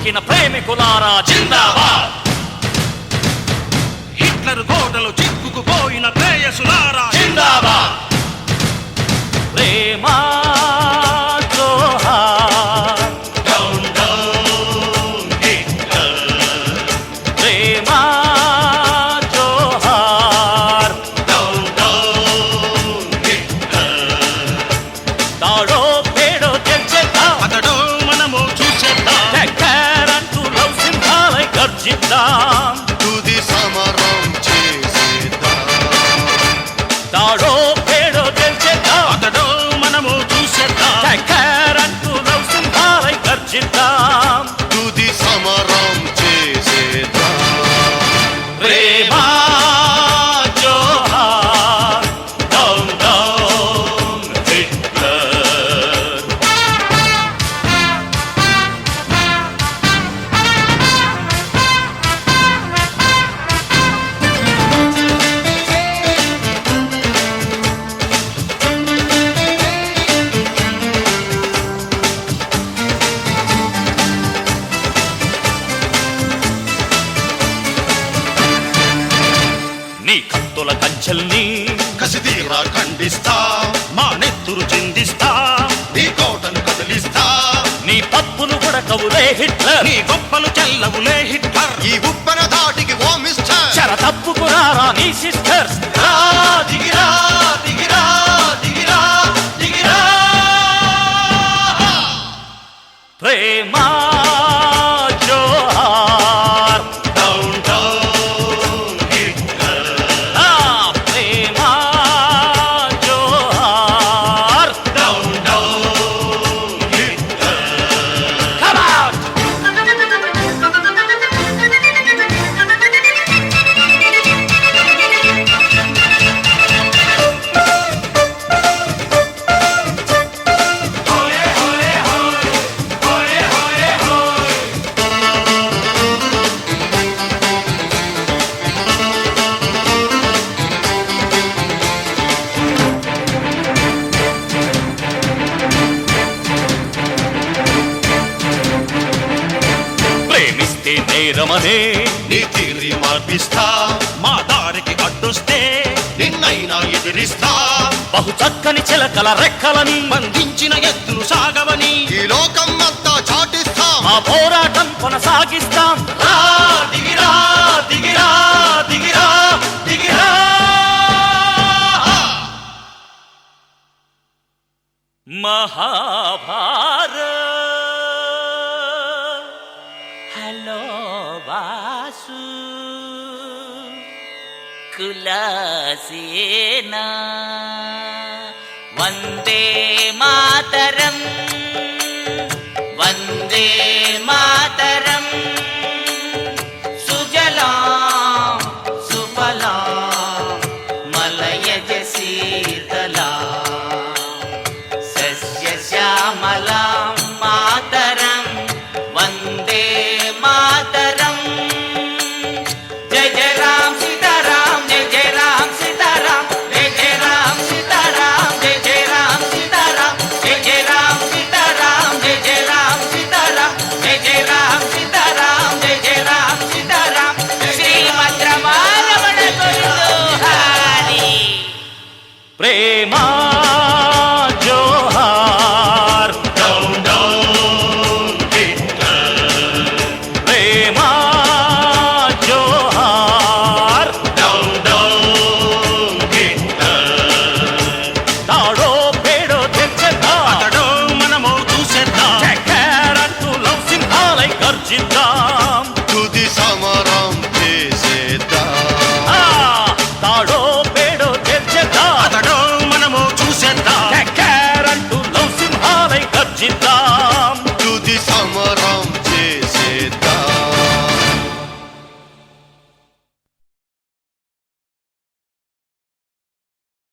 దూకిన ప్రేమికులారా జిందాబాద్. Hitler గోడలు చిక్కుకుపోయిన ప్రేయసులారా జిందాబాద్. ప్రేమ జోహార్, డౌన్ డౌన్ హిట్లర్. ప్రేమ జోహార్, డౌన్ డౌన్ హిట్లర్. తాడో పేడో తెచ్చేద్దాం, అతడో మనము చూసేద్దాం. టెక్కరంటూ లవ్ సింహాలై గర్జిద్దాం. తుది సమరం చేసేద్దాం. తాడో పేడో తెచ్చేద్దాం, అతడో మనము చూసేద్దాం. టెక్కరంటూ లవ్ సింహాలై గర్జిద్దాం. తుది సమరం చేసేద్దాం. ప్రేమ జోహార్, డౌన్ డౌన్ హిట్లర్. నీ కత్తుల కంచెల్ని కసిదీరా ఖండిస్తా, మా నెత్తురు చిందిస్తా. నీ కోటను కదిలిస్తా. నీ తప్పులు ఉడకవులే హిట్లర్. నీ గొప్పలు చెల్లవులే హిట్లర్. ఈ ఉప్పెన దాటికి ఓ మిస్టర్. చెర తప్పుకురారా నీ సిస్టర్స్. రా, దిగిరా, దిగిరా, దిగిరా, దిగిరా. ప్రేమ జోహార్, డౌన్ డౌన్ హిట్లర్. ఆ ప్రేమ జోహార్. Down down Hitler. Come out! హోయే హోయే హోయ్, హోయే హోయే హోయ్. ప్రేమిస్తే నేరమనే నీ తీరి మార్పిస్తా. మా దారికి అడ్డొస్తే నిన్నైనా ఎదిరిస్తా. బహు చక్కని చిలకల రెక్కలని బంధించిన ఎత్తులు సాగవని ఈ లోకం అంతా చాటిస్తాం. ఆ పోరాటం కొనసాగిస్తాం. రా, దిగిరా, దిగిరా, దిగిరా, దిగిరా. మహాభారత్. హలో వాసు కులసేనా వందే మాతరం వందే